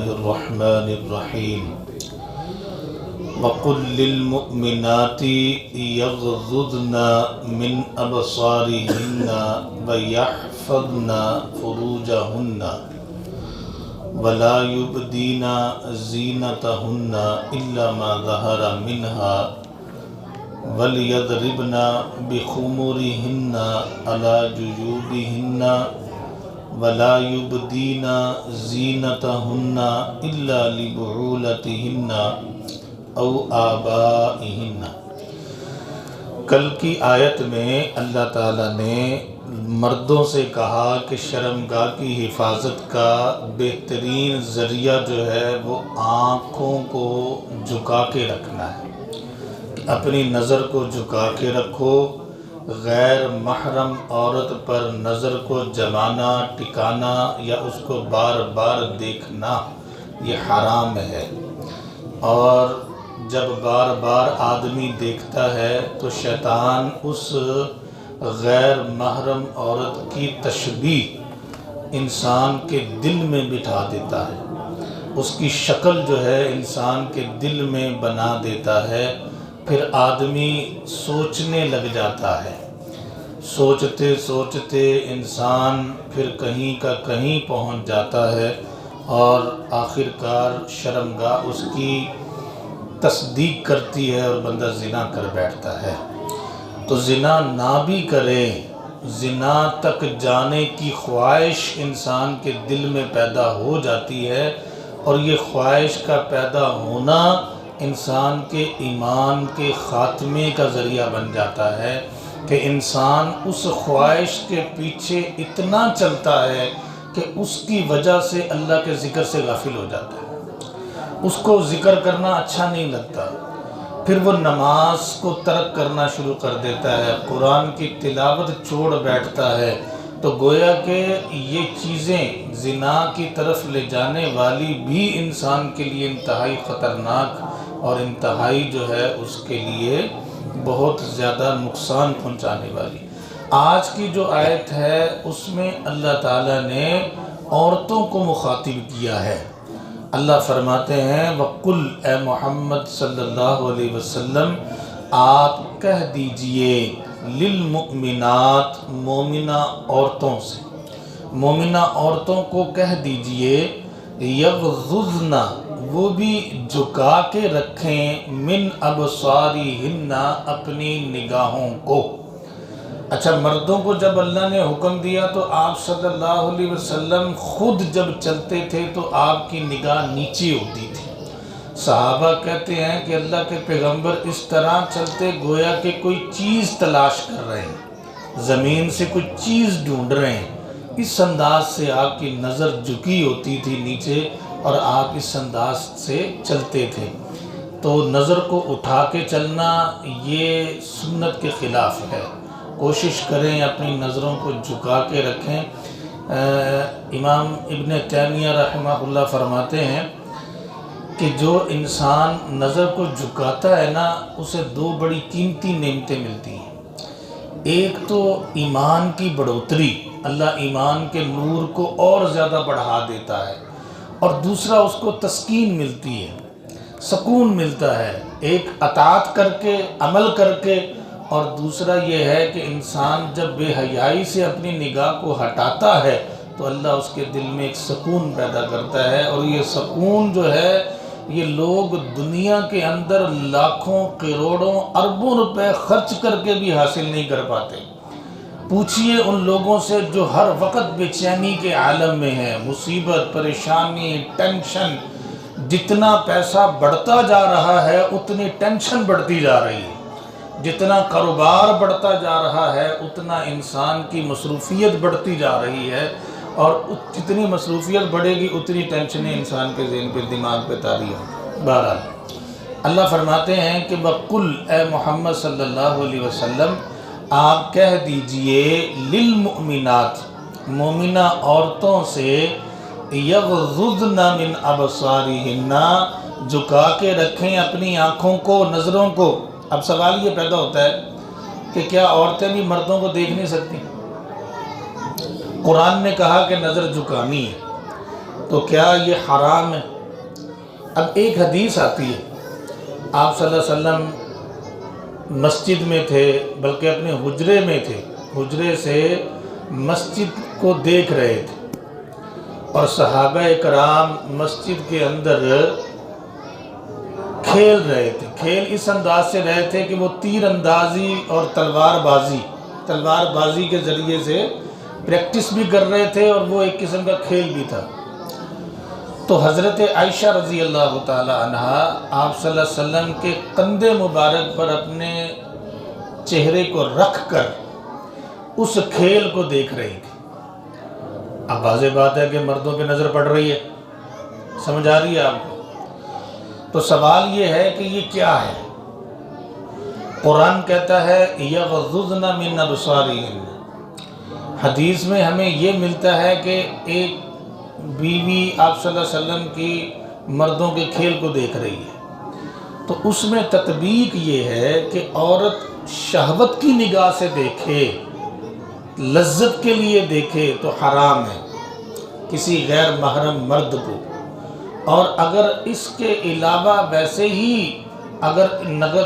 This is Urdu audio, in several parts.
الرحمن الرحیم وَقُلْ لِلْمُؤْمِنَاتِ يَغْضُضْنَ مِنْ أَبْصَارِهِنَّ وَيَحْفَظْنَ فُرُوجَهُنَّ وَلَا يُبْدِينَ زِينَتَهُنَّ إِلَّا مَا ظَهَرَ مِنْهَا وَلْيَضْرِبْنَ بِخُمُرِهِنَّ عَلَى جُيُوبِهِنَّ وَلَا يُبْدِينَ زِينَتَهُنَّ إِلَّا لِبُعُولَتِهِنَّ او آبائہن۔ کل کی آیت میں اللہ تعالیٰ نے مردوں سے کہا کہ شرمگاہ کی حفاظت کا بہترین ذریعہ جو ہے وہ آنکھوں کو جھکا کے رکھنا ہے، کہ اپنی نظر کو جھکا کے رکھو، غیر محرم عورت پر نظر کو جمانا، ٹکانا یا اس کو بار بار دیکھنا یہ حرام ہے۔ اور جب بار بار آدمی دیکھتا ہے تو شیطان اس غیر محرم عورت کی تشبیہ انسان کے دل میں بٹھا دیتا ہے، اس کی شکل جو ہے انسان کے دل میں بنا دیتا ہے، پھر آدمی سوچنے لگ جاتا ہے، سوچتے سوچتے انسان پھر کہیں کا کہیں پہنچ جاتا ہے اور آخرکار شرمگاہ اس کی تصدیق کرتی ہے اور بندہ زنا کر بیٹھتا ہے۔ تو زنا نہ بھی کرے، زنا تک جانے کی خواہش انسان کے دل میں پیدا ہو جاتی ہے، اور یہ خواہش کا پیدا ہونا انسان کے ایمان کے خاتمے کا ذریعہ بن جاتا ہے کہ انسان اس خواہش کے پیچھے اتنا چلتا ہے کہ اس کی وجہ سے اللہ کے ذکر سے غافل ہو جاتا ہے، اس کو ذکر کرنا اچھا نہیں لگتا، پھر وہ نماز کو ترک کرنا شروع کر دیتا ہے، قرآن کی تلاوت چھوڑ بیٹھتا ہے۔ تو گویا کہ یہ چیزیں زنا کی طرف لے جانے والی بھی انسان کے لیے انتہائی خطرناک اور انتہائی جو ہے اس کے لیے بہت زیادہ نقصان پہنچانے والی۔ آج کی جو آیت ہے اس میں اللہ تعالیٰ نے عورتوں کو مخاطب کیا ہے۔ اللہ فرماتے ہیں وَقُلْ اے محمد صلی اللہ علیہ وسلم آپ کہہ دیجئے للمؤمنات مومنہ عورتوں سے، مومنہ عورتوں کو کہہ دیجئے یغضضن وہ بھی جھکا کے رکھیں من ابصارہن اپنی نگاہوں کو۔ اچھا، مردوں کو جب اللہ نے حکم دیا تو آپ صلی اللہ علیہ وسلم خود جب چلتے تھے تو آپ کی نگاہ نیچے ہوتی تھی۔ صحابہ کہتے ہیں کہ اللہ کے پیغمبر اس طرح چلتے گویا کہ کوئی چیز تلاش کر رہے ہیں، زمین سے کوئی چیز ڈھونڈ رہے ہیں، اس انداز سے آپ کی نظر جھکی ہوتی تھی نیچے اور آپ اس انداز سے چلتے تھے۔ تو نظر کو اٹھا کے چلنا یہ سنت کے خلاف ہے، کوشش کریں اپنی نظروں کو جھکا کے رکھیں۔ امام ابن تیمیہ رحمہ اللہ فرماتے ہیں کہ جو انسان نظر کو جھکاتا ہے نا اسے دو بڑی قیمتی نعمتیں ملتی ہیں، ایک تو ایمان کی بڑھوتری، اللہ ایمان کے نور کو اور زیادہ بڑھا دیتا ہے، اور دوسرا اس کو تسکین ملتی ہے، سکون ملتا ہے، ایک اطاعت کر کے عمل کر کے، اور دوسرا یہ ہے کہ انسان جب بے حیائی سے اپنی نگاہ کو ہٹاتا ہے تو اللہ اس کے دل میں ایک سکون پیدا کرتا ہے، اور یہ سکون جو ہے یہ لوگ دنیا کے اندر لاکھوں کروڑوں اربوں روپے خرچ کر کے بھی حاصل نہیں کر پاتے۔ پوچھئے ان لوگوں سے جو ہر وقت بے چینی کے عالم میں ہیں، مصیبت، پریشانی، ٹینشن، جتنا پیسہ بڑھتا جا رہا ہے اتنی ٹینشن بڑھتی جا رہی ہے، جتنا کاروبار بڑھتا جا رہا ہے اتنا انسان کی مصروفیت بڑھتی جا رہی ہے، اور جتنی مصروفیت بڑھے گی اتنی ٹینشنیں انسان کے ذہن پہ، دماغ پہ طاری ہوں۔ بہرحال اللہ فرماتے ہیں کہ وَقُلْ اے محمد صلی اللہ علیہ وسلم آپ کہہ دیجئے للمؤمنات مومنہ عورتوں سے یغضضن من ابصارہن جھکا کے رکھیں اپنی آنکھوں کو، نظروں کو۔ اب سوال یہ پیدا ہوتا ہے کہ کیا عورتیں بھی مردوں کو دیکھ نہیں سکتی؟ قرآن نے کہا کہ نظر جھکانی ہے، تو کیا یہ حرام ہے؟ اب ایک حدیث آتی ہے، آپ صلی اللہ علیہ وسلم مسجد میں تھے، بلکہ اپنے حجرے میں تھے، حجرے سے مسجد کو دیکھ رہے تھے، اور صحابہ کرام مسجد کے اندر کھیل رہے تھے۔ کھیل اس انداز سے رہے تھے کہ وہ تیر اندازی اور تلوار بازی کے ذریعے سے پریکٹس بھی کر رہے تھے، اور وہ ایک قسم کا کھیل بھی تھا۔ تو حضرت عائشہ رضی اللہ تعالی عنہا آپ صلی اللہ علیہ وسلم کے کندھے مبارک پر اپنے چہرے کو رکھ کر اس کھیل کو دیکھ رہی تھی۔ اب واضح بات ہے کہ مردوں پہ نظر پڑ رہی ہے، سمجھ آ رہی ہے آپ کو؟ تو سوال یہ ہے کہ یہ کیا ہے؟ قرآن کہتا ہے یغضضن من ابصارہن، حدیث میں ہمیں یہ ملتا ہے کہ ایک بیوی آپ صلی اللہ علیہ وسلم کی مردوں کے کھیل کو دیکھ رہی ہے، تو اس میں تطبیق یہ ہے کہ عورت شہوت کی نگاہ سے دیکھے، لذت کے لیے دیکھے تو حرام ہے کسی غیر محرم مرد کو، اور اگر اس کے علاوہ ویسے ہی اگر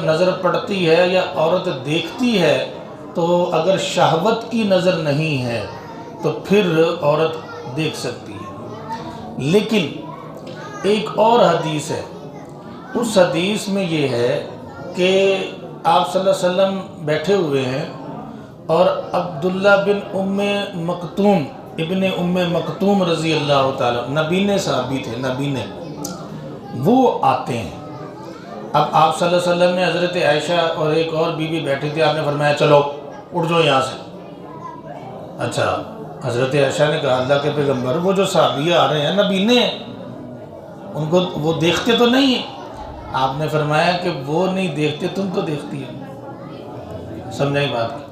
نظر پڑتی ہے یا عورت دیکھتی ہے تو اگر شہوت کی نظر نہیں ہے تو پھر عورت دیکھ سکتی ہے۔ لیکن ایک اور حدیث ہے، اس حدیث میں یہ ہے کہ آپ صلی اللہ علیہ وسلم بیٹھے ہوئے ہیں، اور عبداللہ بن ابن ام مکتوم رضی اللہ تعالیٰ، نبینے صحابی تھے، نبینے، وہ آتے ہیں۔ اب آپ صلی اللہ علیہ وسلم نے حضرت عائشہ اور ایک اور بیوی بیٹھی تھی، آپ نے فرمایا چلو اٹھ جاؤ یہاں سے۔ اچھا، حضرت عائشہ نے کہا اللہ کے پیغمبر وہ جو صحابی آ رہے ہیں نبینے ہیں، ان کو وہ دیکھتے تو نہیں ہیں؟ آپ نے فرمایا کہ وہ نہیں دیکھتے، تم تو دیکھتی ہے۔ سمجھائی بات کی؟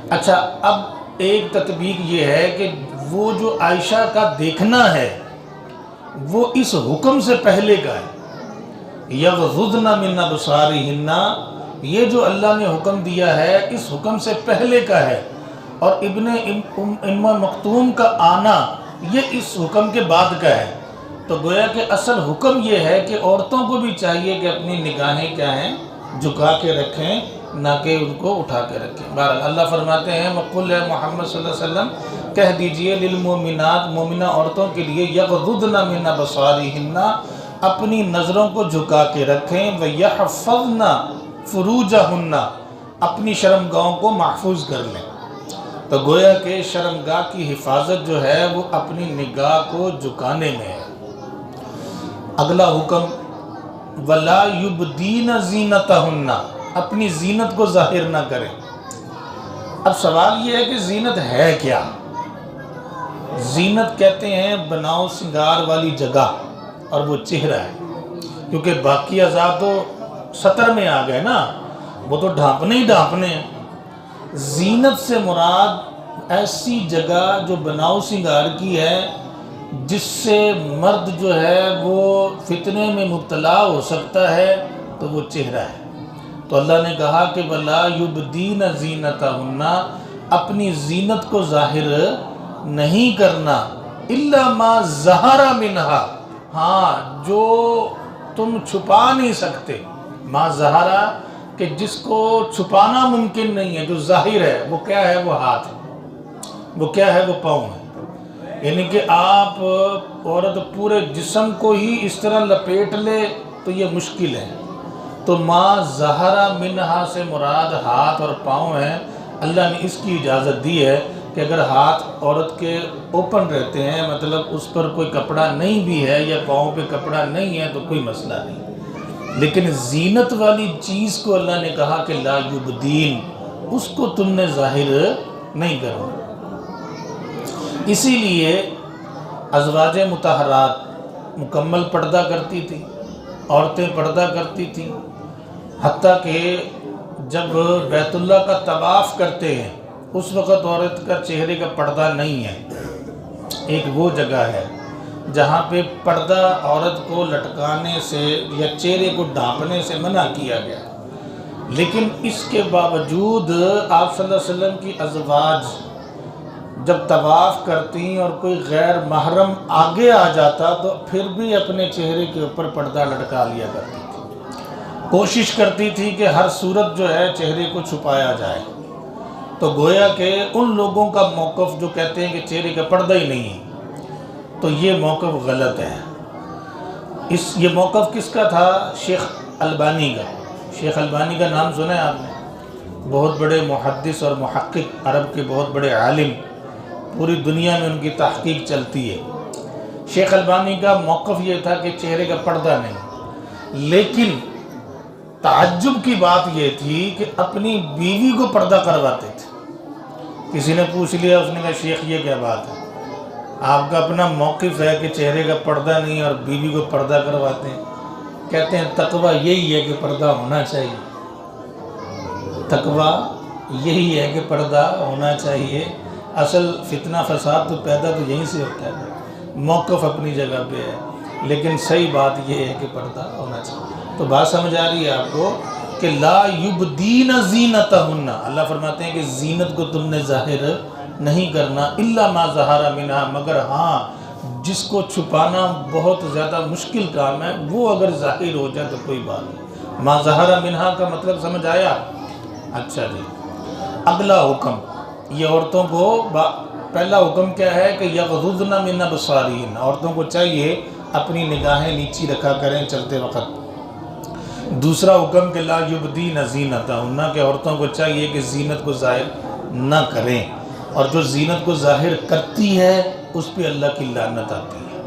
اچھا، اب ایک تطبیق یہ ہے کہ وہ جو عائشہ کا دیکھنا ہے وہ اس حکم سے پہلے کا ہے، یغضضن من ابصارہن، یہ جو اللہ نے حکم دیا ہے اس حکم سے پہلے کا ہے، اور ابن ام مکتوم کا آنا یہ اس حکم کے بعد کا ہے۔ تو گویا کہ اصل حکم یہ ہے کہ عورتوں کو بھی چاہیے کہ اپنی نگاہیں کیا ہیں، جھکا کے رکھیں، نہ کہ ان کو اٹھا کے رکھیں۔ بہرحال اللہ فرماتے ہیں وَقُلْ اے محمد صلی اللہ علیہ وسلم کہہ دیجئے للمؤمنات، مومنہ عورتوں کے لیے یغضضن من ابصارہن، اپنی نظروں کو جھکا کے رکھیں، وَيَحْفَظْنَ فُرُوجَهُنَّ، اپنی شرمگاہوں کو محفوظ کر لیں۔ تو گویا کہ شرمگاہ کی حفاظت جو ہے وہ اپنی نگاہ کو جھکانے میں ہے۔ اگلا حکم وَلَا يُبْدِينَ زِينَتَهُنَّ، اپنی زینت کو ظاہر نہ کریں۔ اب سوال یہ ہے کہ زینت ہے کیا؟ زینت کہتے ہیں بناؤ سنگار والی جگہ، اور وہ چہرہ ہے، کیونکہ باقی اعضاء تو سطر میں آ گئے نا، وہ تو ڈھانپنے ہی ڈھانپنے ہیں۔ زینت سے مراد ایسی جگہ جو بناؤ سنگار کی ہے جس سے مرد جو ہے وہ فتنے میں مبتلا ہو سکتا ہے، تو وہ چہرہ ہے۔ تو اللہ نے کہا کہ وَلَا يُبْدِينَ زِينَتَهُنَّ، اپنی زینت کو ظاہر نہیں کرنا، إِلَّا مَا ظَهَرَ مِنْهَا، ہاں جو تم چھپا نہیں سکتے، ما ظہرا کہ جس کو چھپانا ممکن نہیں ہے، جو ظاہر ہے، وہ کیا ہے؟ وہ ہاتھ ہے، وہ کیا ہے؟ وہ پاؤں ہے۔ یعنی کہ آپ عورت پورے جسم کو ہی اس طرح لپیٹ لے تو یہ مشکل ہے۔ تو ما ظہرا منہا سے مراد ہاتھ اور پاؤں ہیں۔ اللہ نے اس کی اجازت دی ہے کہ اگر ہاتھ عورت کے اوپن رہتے ہیں، مطلب اس پر کوئی کپڑا نہیں بھی ہے یا پاؤں پہ کپڑا نہیں ہے، تو کوئی مسئلہ نہیں۔ لیکن زینت والی چیز کو اللہ نے کہا کہ لا یبدین، اس کو تم نے ظاہر نہیں کرنا۔ اسی لیے ازواج مطہرات مکمل پردہ کرتی تھی، عورتیں پردہ کرتی تھیں، حتیٰ کہ جب بیت اللہ کا طواف کرتے ہیں اس وقت عورت کا چہرے کا پردہ نہیں ہے۔ ایک وہ جگہ ہے جہاں پہ پردہ عورت کو لٹکانے سے یا چہرے کو ڈھانپنے سے منع کیا گیا، لیکن اس کے باوجود آپ صلی اللہ علیہ وسلم کی ازواج جب طواف کرتی اور کوئی غیر محرم آگے آ جاتا تو پھر بھی اپنے چہرے کے اوپر پردہ لٹکا لیا کرتی تھی، کوشش کرتی تھی کہ ہر صورت جو ہے چہرے کو چھپایا جائے۔ تو گویا کہ ان لوگوں کا موقف جو کہتے ہیں کہ چہرے کا پردہ ہی نہیں ہے، تو یہ موقف غلط ہے۔ یہ موقف کس کا تھا؟ شیخ البانی کا۔ شیخ البانی کا نام سنا ہے آپ نے؟ بہت بڑے محدث اور محقق، عرب کے بہت بڑے عالم، پوری دنیا میں ان کی تحقیق چلتی ہے۔ شیخ البانی کا موقف یہ تھا کہ چہرے کا پردہ نہیں، لیکن تعجب کی بات یہ تھی کہ اپنی بیوی کو پردہ کرواتے تھے۔ کسی نے پوچھ لیا، اس نے کہا شیخ یہ کیا بات ہے، آپ کا اپنا موقف ہے کہ چہرے کا پردہ نہیں اور بیوی کو پردہ کرواتے ہیں؟ کہتے ہیں تقویٰ یہی ہے کہ پردہ ہونا چاہیے، تقویٰ یہی ہے کہ پردہ ہونا چاہیے۔ اصل فتنہ فساد تو پیدا تو یہیں سے ہوتا ہے۔ موقف اپنی جگہ پہ ہے، لیکن صحیح بات یہ ہے کہ پردہ ہونا چاہیے۔ تو بات سمجھ آ رہی ہے آپ کو کہ لا یبدین زینتہن، اللہ فرماتے ہیں کہ زینت کو تم نے ظاہر نہیں کرنا، الا ما ظہر منہا، مگر ہاں جس کو چھپانا بہت زیادہ مشکل کام ہے وہ اگر ظاہر ہو جائے تو کوئی بات نہیں۔ ما ظہر منہا کا مطلب سمجھ آیا؟ اچھا جی، اگلا حکم یہ عورتوں کو پہلا حکم کیا ہے کہ یغضضن من ابصارہن، عورتوں کو چاہیے اپنی نگاہیں نیچی رکھا کریں چلتے وقت۔ دوسرا حکم کہ لا یبدین زینتہن، کہ عورتوں کو چاہیے کہ زینت کو ظاہر نہ کریں، اور جو زینت کو ظاہر کرتی ہے اس پہ اللہ کی لعنت آتی ہے،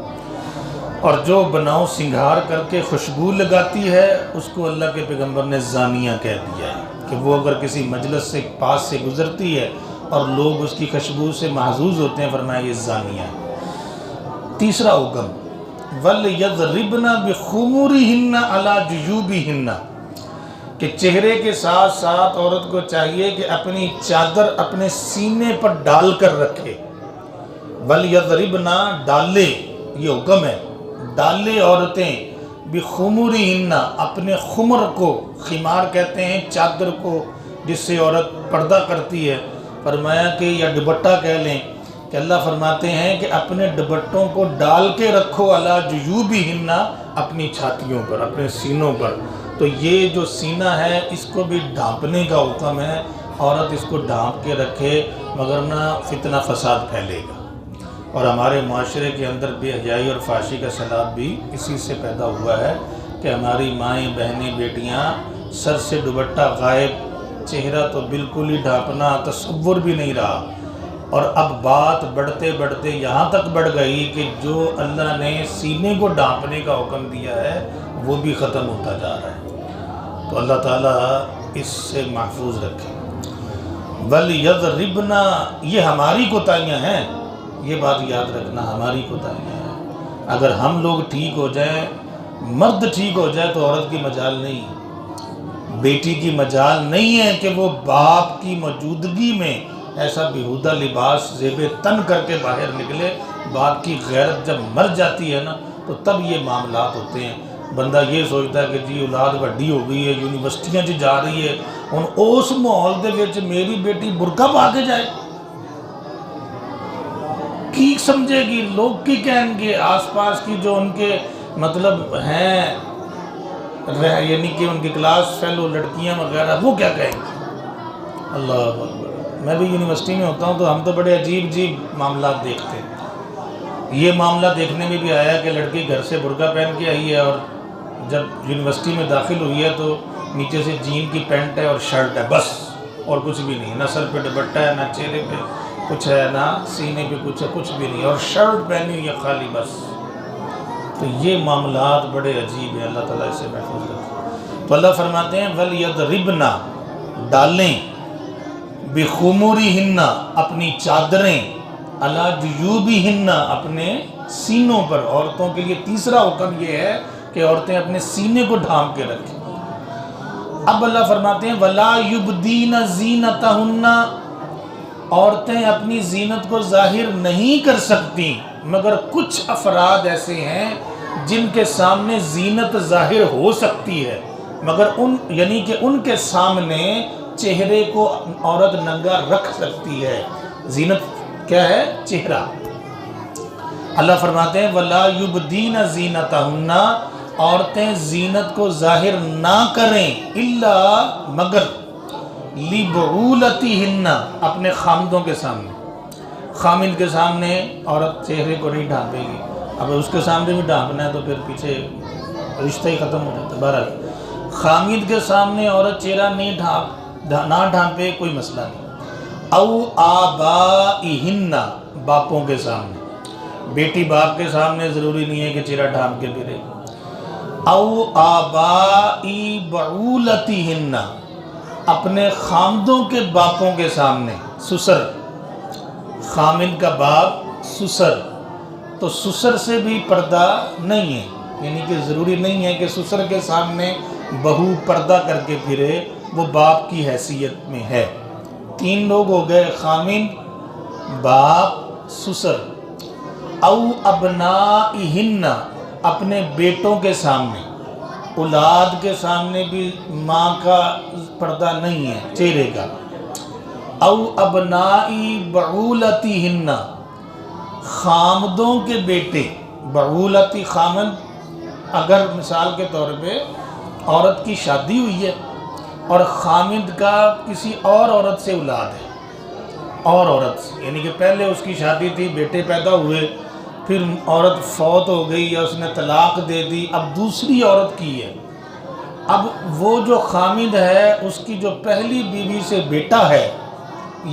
اور جو بناؤ سنگھار کر کے خوشبو لگاتی ہے اس کو اللہ کے پیغمبر نے زانیہ کہہ دیا ہے، کہ وہ اگر کسی مجلس سے پاس سے گزرتی ہے اور لوگ اس کی خوشبو سے محظوظ ہوتے ہیں، فرمایا یہ زانیہ ہے۔ تیسرا حکم وَلْيَضْرِبْنَ بِخُمُورِهِنَّ عَلَى جُيُوبِهِنَّ، کہ چہرے کے ساتھ ساتھ عورت کو چاہیے کہ اپنی چادر اپنے سینے پر ڈال کر رکھے۔ وَلْيَضْرِبْنَ، ڈالے، یہ حکم ہے، ڈالے عورتیں بِخُمُورِهِنَّ، اپنے خمر کو، خمار کہتے ہیں چادر کو جس سے عورت پردہ کرتی ہے، فرمایا کہ یا دوپٹہ کہہ لیں، کہ اللہ فرماتے ہیں کہ اپنے دوپٹوں کو ڈال کے رکھو علی جیوبہن، اپنی چھاتیوں پر، اپنے سینوں پر۔ تو یہ جو سینہ ہے اس کو بھی ڈھانپنے کا حکم ہے، عورت اس کو ڈھانپ کے رکھے، مگر نہ فتنہ فساد پھیلے گا۔ اور ہمارے معاشرے کے اندر بے حیائی اور فحاشی کا سیلاب بھی اسی سے پیدا ہوا ہے کہ ہماری مائیں، بہنیں، بیٹیاں سر سے دوپٹہ غائب، چہرہ تو بالکل ہی ڈھانپنا تصور بھی نہیں رہا۔ اور اب بات بڑھتے بڑھتے یہاں تک بڑھ گئی کہ جو اللہ نے سینے کو ڈھانپنے کا حکم دیا ہے وہ بھی ختم ہوتا جا رہا ہے۔ تو اللہ تعالیٰ اس سے محفوظ رکھے۔ وَلْيَضْرِبْنَ، یہ ہماری کوتاہیاں ہیں، یہ بات یاد رکھنا، ہماری کوتاہیاں ہیں۔ اگر ہم لوگ ٹھیک ہو جائیں، مرد ٹھیک ہو جائے تو عورت کی مجال نہیں، بیٹی کی مجال نہیں ہے کہ وہ باپ کی موجودگی میں ایسا بیہودہ لباس زیب تن کر کے باہر نکلے۔ باپ کی غیرت جب مر جاتی ہے نا تو تب یہ معاملات ہوتے ہیں۔ بندہ یہ سوچتا ہے کہ جی اولاد وڈی ہو گئی ہے، یونیورسٹیاں جا رہی ہے، ہن اس ماحول دے وچ میری بیٹی برقع پا کے جائے، کی سمجھے گی، لوگ کی کہیں گے، آس پاس کی جو ان کے مطلب ہیں، یعنی کہ ان کی کلاس فیلو لڑکیاں وغیرہ، وہ کیا کہیں گے؟ اللہ اکبر۔ میں بھی یونیورسٹی میں ہوتا ہوں تو ہم تو بڑے عجیب عجیب معاملات دیکھتے ہیں۔ یہ معاملہ دیکھنے میں بھی آیا کہ لڑکی گھر سے برقع پہن کے آئی ہے اور جب یونیورسٹی میں داخل ہوئی ہے تو نیچے سے جین کی پینٹ ہے اور شرٹ ہے، بس، اور کچھ بھی نہیں، نہ سر پہ دوپٹہ ہے، نہ چہرے پہ کچھ ہے، نہ سینے پہ کچھ ہے، کچھ بھی نہیں، اور شرٹ پہنی ہوئی ہے خالی، بس۔ تو یہ معاملات بڑے عجیب ہیں، اللہ تعالیٰ اسے محفوظ رکھے۔ تو اللہ فرماتے ہیں وَلْيَضْرِبْنَ، ڈالیں، بِخُمُورِهِنَّ، اپنی چادریں، عَلَى جُيُوبِهِنَّ، اپنے سینوں پر۔ عورتوں کے لیے تیسرا حکم یہ ہے کہ عورتیں اپنے سینے کو ڈھانپ کے رکھیں۔ اب اللہ فرماتے ہیں وَلَا يُبْدِينَ زِينَتَهُنَّ، عورتیں اپنی زینت کو ظاہر نہیں کر سکتی، مگر کچھ افراد ایسے ہیں جن کے سامنے زینت ظاہر ہو سکتی ہے، مگر یعنی کہ ان کے سامنے چہرے کو عورت ننگا رکھ سکتی ہے۔ زینت کیا ہے؟ چہرہ۔ اللہ فرماتے ہیں وَلَا يُبْدِينَ زِينَتَهُنَّ، عورتیں زینت کو ظاہر نہ کریں، الا مگر، لِبُعُولَتِهِنَّ، اپنے خامدوں کے سامنے۔ خامد کے سامنے عورت چہرے کو نہیں ڈھانپے گی، اب اس کے سامنے بھی ڈھانپنا ہے تو پھر پیچھے رشتہ ہی ختم ہو جاتا ہے۔ بہرحال خامد کے سامنے عورت چہرہ نہ ڈھانپے، کوئی مسئلہ نہیں۔ او آبائہن، باپوں کے سامنے، بیٹی باپ کے سامنے ضروری نہیں ہے کہ چہرہ ڈھانپ کے پھرے۔ او آبائی بعولتہن، اپنے خامدوں کے باپوں کے سامنے، سسر، خامد کا باپ سسر، تو سسر سے بھی پردہ نہیں ہے، یعنی کہ ضروری نہیں ہے کہ سسر کے سامنے بہو پردہ کر کے پھرے، وہ باپ کی حیثیت میں ہے۔ تین لوگ ہو گئے، خامد، باپ، سسر۔ او ابنائہن، اپنے بیٹوں کے سامنے، اولاد کے سامنے بھی ماں کا پردہ نہیں ہے چہرے کا۔ او ابنائی بعولتہن، خامدوں کے بیٹے، بعولتی خامد، اگر مثال کے طور پہ عورت کی شادی ہوئی ہے اور خامد کا کسی اور عورت سے اولاد ہے، اور عورت سے، یعنی کہ پہلے اس کی شادی تھی، بیٹے پیدا ہوئے، پھر عورت فوت ہو گئی یا اس نے طلاق دے دی، اب دوسری عورت کی ہے، اب وہ جو خامد ہے اس کی جو پہلی بیوی سے بیٹا ہے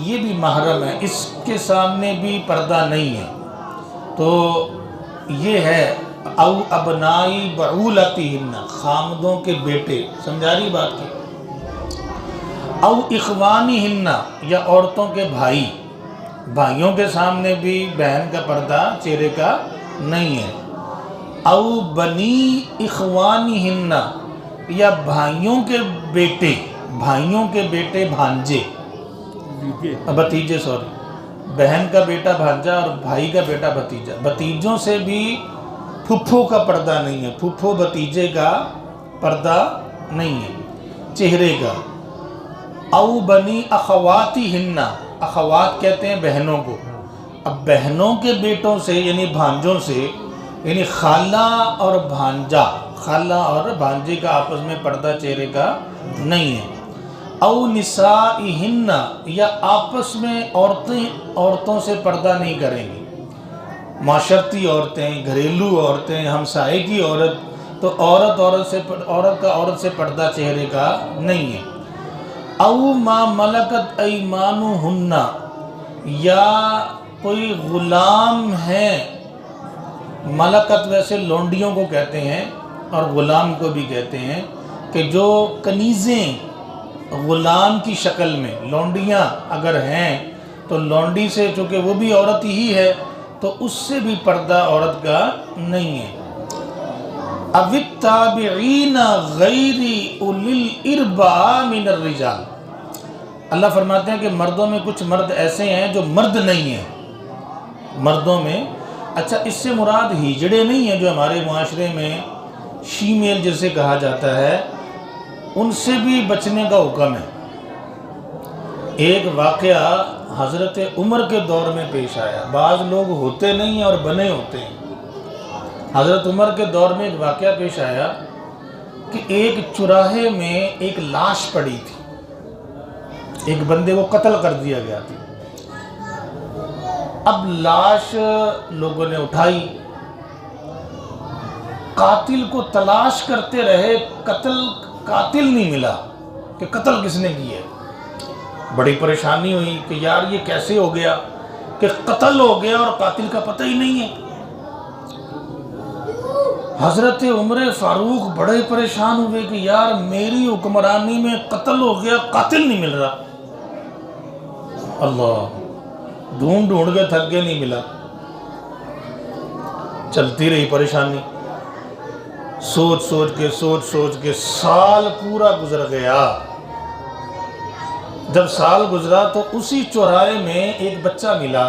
یہ بھی محرم ہے، اس کے سامنے بھی پردہ نہیں ہے۔ تو یہ ہے او ابنائی بعولتہن، خامدوں کے بیٹے، سمجھا رہی بات کی۔ او اخوانہن، یا عورتوں کے بھائی، بھائیوں کے سامنے بھی بہن کا پردہ چہرے کا نہیں ہے۔ او بنی اخوانہن، یا بھائیوں کے بیٹے، بھائیوں کے بیٹے بھانجے، بھتیجے، سوری، بہن کا بیٹا بھانجا اور بھائی کا بیٹا بھتیجا، بھتیجوں سے بھی پھپھو کا پردہ نہیں ہے، پھپھو بھتیجے کا پردہ نہیں ہے چہرے کا۔ او بنی اخواتہن، اخوات کہتے ہیں بہنوں کو، اب بہنوں کے بیٹوں سے یعنی بھانجوں سے، یعنی خالہ اور بھانجا، خالہ اور بھانجے کا آپس میں پردہ چہرے کا نہیں ہے۔ او نسائہن، یا آپس میں عورتوں سے پردہ نہیں کریں گی، معاشرتی عورتیں، گھریلو عورتیں، ہمسائے کی عورت، تو عورت سے پردہ چہرے کا نہیں ہے۔ او ما ملکت ایمانہن، یا کوئی غلام ہے، ملکت ویسے لونڈیوں کو کہتے ہیں اور غلام کو بھی کہتے ہیں، کہ جو کنیزیں غلام کی شکل میں، لونڈیاں اگر ہیں تو لونڈی سے، چونکہ وہ بھی عورت ہی ہے تو اس سے بھی پردہ عورت کا نہیں ہے۔ او التابعین غیر اولی الارباء من الرجال، اللہ فرماتے ہیں کہ مردوں میں کچھ مرد ایسے ہیں جو مرد نہیں ہیں، مردوں میں، اچھا اس سے مراد ہجڑے نہیں ہیں جو ہمارے معاشرے میں شیمیل جسے کہا جاتا ہے، ان سے بھی بچنے کا حکم ہے۔ ایک واقعہ حضرت عمر کے دور میں پیش آیا، بعض لوگ ہوتے نہیں ہیں اور بنے ہوتے ہیں۔ حضرت عمر کے دور میں ایک واقعہ پیش آیا کہ ایک چوراہے میں ایک لاش پڑی تھی، ایک بندے کو قتل کر دیا گیا تھا۔ اب لاش لوگوں نے اٹھائی، قاتل کو تلاش کرتے رہے، قاتل نہیں ملا کہ قتل کس نے کیا۔ بڑی پریشانی ہوئی کہ یار یہ کیسے ہو گیا کہ قتل ہو گیا اور قاتل کا پتہ ہی نہیں ہے۔ حضرت عمر فاروق بڑے پریشان ہوئے کہ یار میری حکمرانی میں قتل ہو گیا، قاتل نہیں مل رہا۔ اللہ، ڈھونڈ کے تھک گئے، نہیں ملا، چلتی رہی پریشانی، سوچ کے سال پورا گزر گیا۔ جب سال گزرا تو اسی چوراہے میں ایک بچہ ملا،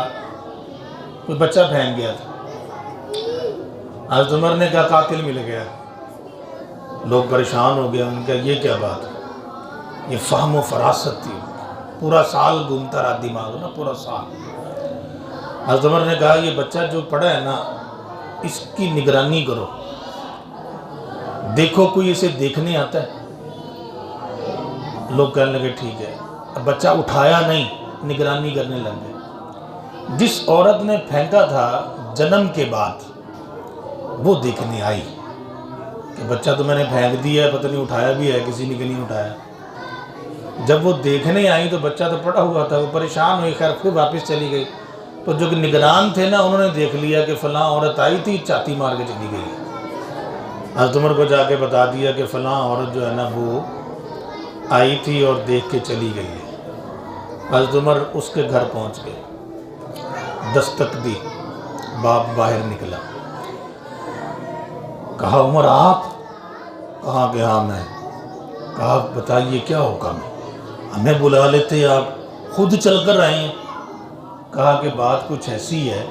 کوئی بچہ پھینک گیا تھا۔ حضرت عمر نے کہا قاتل مل گیا، لوگ پریشان ہو گئے، ان کا یہ کیا بات ہے، یہ فہم و فراست تھی، پورا سال گھومتا رہا دماغ نا، پورا سال۔ حضرت عمر نے کہا یہ بچہ جو پڑھا ہے نا اس کی نگرانی کرو، دیکھو کوئی اسے دیکھنے آتا ہے۔ لوگ کہنے لگے ٹھیک ہے۔ اب بچہ اٹھایا نہیں، نگرانی کرنے لگ گئے۔ جس عورت نے پھینکا تھا جنم کے بعد وہ دیکھنے آئی کہ بچہ تو میں نے پھینک دیا ہے، پتہ نہیں اٹھایا بھی ہے کسی نے کہ نہیں اٹھایا۔ جب وہ دیکھنے آئی تو بچہ تو پڑا ہوا تھا، وہ پریشان ہوئی، خیر پھر واپس چلی گئی۔ تو جو کہ نگران تھے نا انہوں نے دیکھ لیا کہ فلاں عورت آئی تھی، چاتی مار کے چلی گئی۔ حضرت عمر کو جا کے بتا دیا کہ فلاں عورت جو ہے نا وہ آئی تھی اور دیکھ کے چلی گئی ہے۔ حضرت عمر اس کے گھر پہنچ گئے، دستک دی، باپ باہر نکلا، کہا عمر آپ؟ کہا کہ ہاں میں۔ کہا بتائیے کیا حکم ہے؟ ہمیں بلا لیتے، آپ خود چل کر آئے ہیں۔ کہا کہ بات کچھ ایسی ہے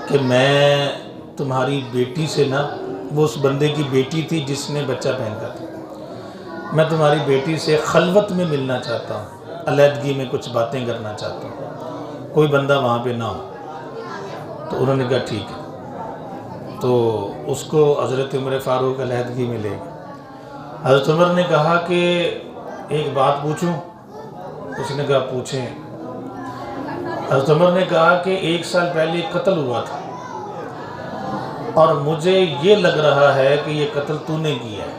کہ میں تمہاری بیٹی سے نا، وہ اس بندے کی بیٹی تھی جس نے بچہ پہنکا تھا، میں تمہاری بیٹی سے خلوت میں ملنا چاہتا ہوں، علیحدگی میں کچھ باتیں کرنا چاہتا ہوں، کوئی بندہ وہاں پہ نہ ہو۔ تو انہوں نے کہا ٹھیک ہے۔ تو اس کو حضرت عمر فاروق علیحدگی میں لے گئے۔ حضرت عمر نے کہا کہ ایک بات پوچھوں؟ اس نے کہا پوچھیں۔ حضرت عمر نے کہا کہ 1 سال پہلے قتل ہوا تھا اور مجھے یہ لگ رہا ہے کہ یہ قتل تو نے کیا ہے۔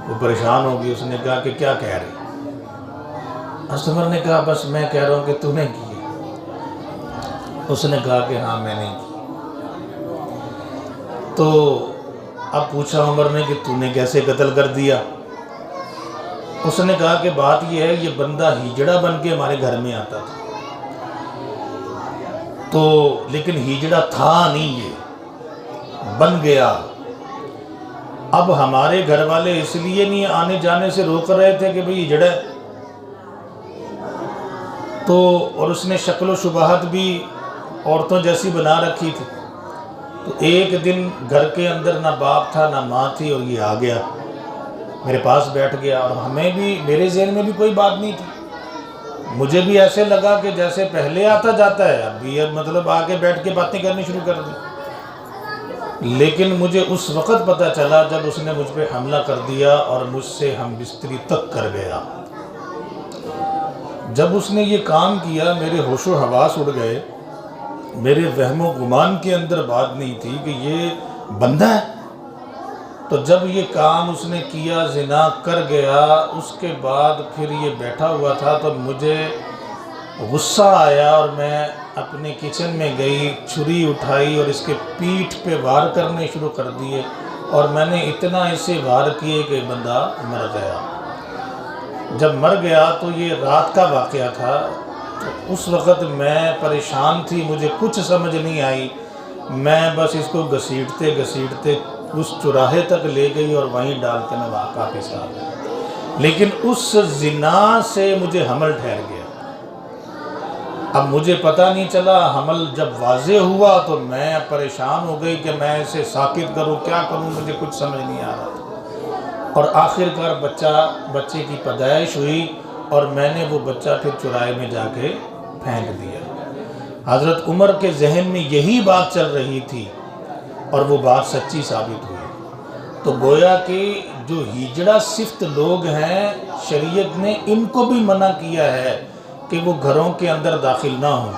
وہ پریشان ہوگی، اس نے کہا کہ کیا کہہ رہی؟ حضرت عمر نے کہا بس میں کہہ رہا ہوں کہ تو نے کی ہے۔ اس نے کہا کہ ہاں میں نے کی۔ تو اب پوچھا عمر نے کہ تو نے کیسے قتل کر دیا؟ اس نے کہا کہ بات یہ ہے، یہ بندہ ہیجڑا بن کے ہمارے گھر میں آتا تھا، تو لیکن ہیجڑا تھا نہیں، یہ بن گیا۔ اب ہمارے گھر والے اس لیے نہیں آنے جانے سے روک رہے تھے کہ بھئی ہیجڑا ہے، تو اور اس نے شکل و شباہت بھی عورتوں جیسی بنا رکھی تھی۔ تو ایک دن گھر کے اندر نہ باپ تھا نہ ماں تھی، اور یہ آ گیا میرے پاس بیٹھ گیا، اور ہمیں بھی، میرے ذہن میں بھی کوئی بات نہیں تھی، مجھے بھی ایسے لگا کہ جیسے پہلے آتا جاتا ہے، اب بھی مطلب آ کے بیٹھ کے باتیں کرنی شروع کر دی۔ لیکن مجھے اس وقت پتہ چلا جب اس نے مجھ پہ حملہ کر دیا اور مجھ سے ہم بستری تک کر گیا۔ جب اس نے یہ کام کیا میرے ہوش و حواس اڑ گئے، میرے وہم و گمان کے اندر بات نہیں تھی کہ یہ بندہ ہے۔ تو جب یہ کام اس نے کیا، زنا کر گیا، اس کے بعد پھر یہ بیٹھا ہوا تھا تو مجھے غصہ آیا اور میں اپنے کچن میں گئی، چھری اٹھائی اور اس کے پیٹھ پہ وار کرنے شروع کر دیے، اور میں نے اتنا اسے وار کیے کہ بندہ مر گیا۔ جب مر گیا تو یہ رات کا واقعہ تھا، تو اس وقت میں پریشان تھی، مجھے کچھ سمجھ نہیں آئی، میں بس اس کو گھسیٹتے گھسیٹتے اس چوراہے تک لے گئی اور وہیں ڈال کے میں واپس آ گئی۔ لیکن اس زنا سے مجھے حمل ٹھہر گیا۔ اب مجھے پتہ نہیں چلا، حمل جب واضح ہوا تو میں پریشان ہو گئی کہ میں اسے ساکت کروں، کیا کروں، مجھے کچھ سمجھ نہیں آ رہا تھا۔ اور آخر کار بچے کی پیدائش ہوئی، اور میں نے وہ بچہ پھر چوراہے میں جا کے پھینک دیا۔ حضرت عمر کے ذہن میں یہی بات چل رہی تھی، اور وہ بات سچی ثابت ہوئی۔ تو گویا کہ جو ہیجڑا صفت لوگ ہیں، شریعت نے ان کو بھی منع کیا ہے کہ وہ گھروں کے اندر داخل نہ ہوں،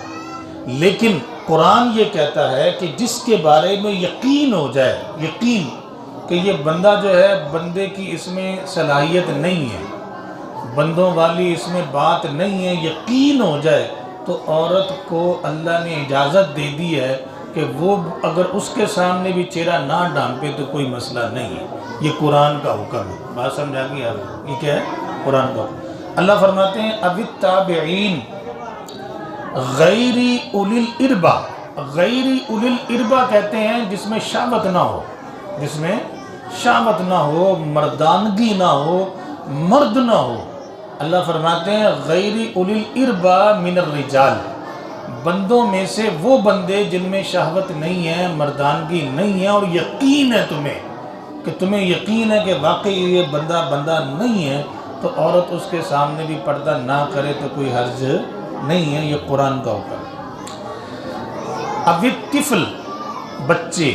لیکن قرآن یہ کہتا ہے کہ جس کے بارے میں یقین ہو جائے، یقین کہ یہ بندہ جو ہے، بندے کی اس میں صلاحیت نہیں ہے، بندوں والی اس میں بات نہیں ہے، یقین ہو جائے، تو عورت کو اللہ نے اجازت دے دی ہے کہ وہ اگر اس کے سامنے بھی چہرہ نہ ڈھانپے تو کوئی مسئلہ نہیں ہے۔ یہ قرآن کا حکم ہے، بات سمجھا گئی آپ؟ یہ کیا ہے؟ قرآن کا حکم۔ اللہ فرماتے ہیں اب التابعین غیر اولی الاربا، غیر اولی الاربا کہتے ہیں جس میں شہوت نہ ہو، جس میں شہوت نہ ہو، مردانگی نہ ہو، مرد نہ ہو۔ اللہ فرماتے ہیں غیر اولی الاربا من الرجال، بندوں میں سے وہ بندے جن میں شہوت نہیں ہے، مردانگی نہیں ہے، اور یقین ہے کہ تمہیں یقین ہے کہ واقعی یہ بندہ نہیں ہے، تو عورت اس کے سامنے بھی پردہ نہ کرے تو کوئی حرج نہیں ہے۔ یہ قرآن کا حکم ہے۔ اب طفل بچے،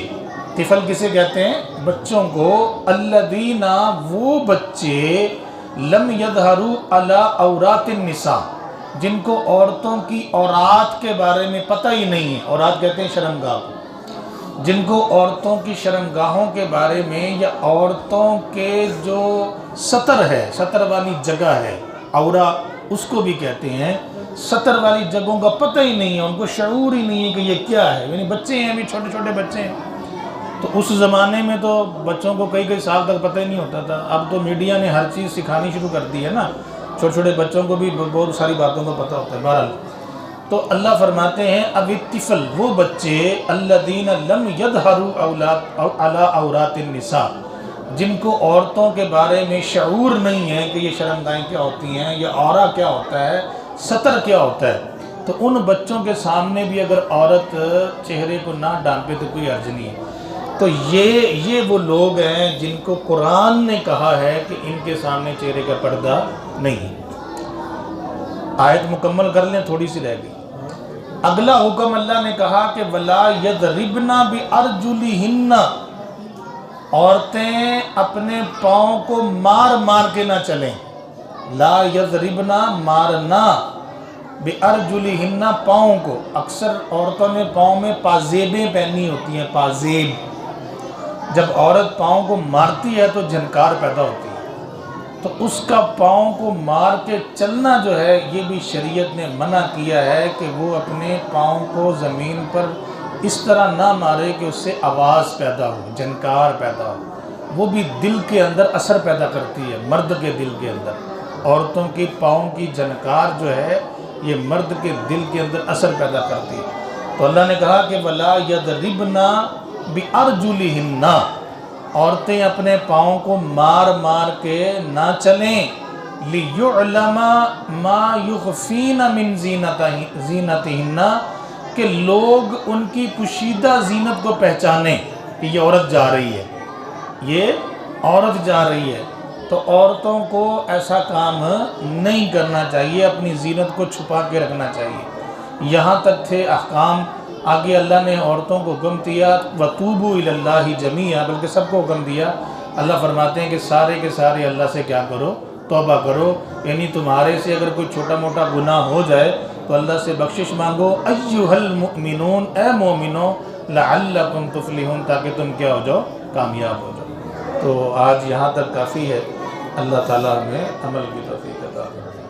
طفل کسے کہتے ہیں؟ بچوں کو، الذین وہ بچے، لم یظہروا علی عورات النساء جن کو عورتوں کی عورات کے بارے میں پتہ ہی نہیں ہے، عورات کہتے ہیں شرمگاہ کو، جن کو عورتوں کی شرمگاہوں کے بارے میں یا عورتوں کے جو سطر ہے، سطر والی جگہ ہے، عورہ اس کو بھی کہتے ہیں، سطر والی جگہوں کا پتہ ہی نہیں ہے، ان کو شعور ہی نہیں ہے کہ یہ کیا ہے، یعنی بچے ہیں، ابھی چھوٹے چھوٹے بچے ہیں۔ تو اس زمانے میں تو بچوں کو کئی سال تک پتہ ہی نہیں ہوتا تھا، اب تو میڈیا نے ہر چیز سکھانی شروع کر دی ہے نا، چھوٹے چھوٹے بچوں کو بھی بہت ساری باتوں کا پتہ ہوتا ہے۔ بہرحال تو اللہ فرماتے ہیں اب طفل وہ بچے، الذین لم یظہروا علی عورات النساء جن کو عورتوں کے بارے میں شعور نہیں ہے کہ یہ شرمگاہیں کیا ہوتی ہیں، یہ عورہ کیا ہوتا ہے، سطر کیا ہوتا ہے، تو ان بچوں کے سامنے بھی اگر عورت چہرے کو نہ ڈانپے تو کوئی حرج نہیں ہے۔ تو یہ وہ لوگ ہیں جن کو قرآن نے کہا ہے کہ ان کے سامنے چہرے کا پردہ نہیں۔ آیت مکمل کر لیں، تھوڑی سی رہ گئی۔ اگلا حکم اللہ نے کہا کہ وَلَا يَضْرِبْنَ بِأَرْجُلِهِنَّ عورتیں اپنے پاؤں کو مار مار کے نہ چلیں، لا یضربنا مارنا، بِأَرْجُلِهِنَّ پاؤں کو، اکثر عورتوں نے پاؤں میں پازیبیں پہنی ہوتی ہیں، پازیب، جب عورت پاؤں کو مارتی ہے تو جھنکار پیدا ہوتی ہے، تو اس کا پاؤں کو مار کے چلنا جو ہے یہ بھی شریعت نے منع کیا ہے کہ وہ اپنے پاؤں کو زمین پر اس طرح نہ مارے کہ اس سے آواز پیدا ہو، جھنکار پیدا ہو، وہ بھی دل کے اندر اثر پیدا کرتی ہے، مرد کے دل کے اندر، عورتوں کی پاؤں کی جھنکار جو ہے یہ مرد کے دل کے اندر اثر پیدا کرتی ہے۔ تو اللہ نے کہا کہ وَلَا يَضْرِبْنَ بِأَرْجُلِهِنَّ عورتیں اپنے پاؤں کو مار مار کے نہ چلیں، لِيُعْلَمَ مَا يُخْفِينَ مِن زِينَتِهِنَّ کہ لوگ ان کی پوشیدہ زینت کو پہچانیں کہ یہ عورت جا رہی ہے، یہ عورت جا رہی ہے۔ تو عورتوں کو ایسا کام نہیں کرنا چاہیے، اپنی زینت کو چھپا کے رکھنا چاہیے۔ یہاں تک تھے احکام، آگے اللہ نے عورتوں کو حکم دیا وَتُوبُوا إِلَى اللَّهِ جَمِيعًا، بلکہ سب کو حکم دیا۔ اللہ فرماتے ہیں کہ سارے کے سارے اللہ سے کیا کرو؟ توبہ کرو، یعنی تمہارے سے اگر کوئی چھوٹا موٹا گناہ ہو جائے تو اللہ سے بخشش مانگو۔ ایھا المؤمنون، اے مومنو، لعلکم تفلحون، تاکہ تم کیا ہو جاؤ؟ کامیاب ہو جاؤ۔ تو آج یہاں تک کافی ہے، اللہ تعالیٰ ہمیں عمل کی توفیق عطا کرے۔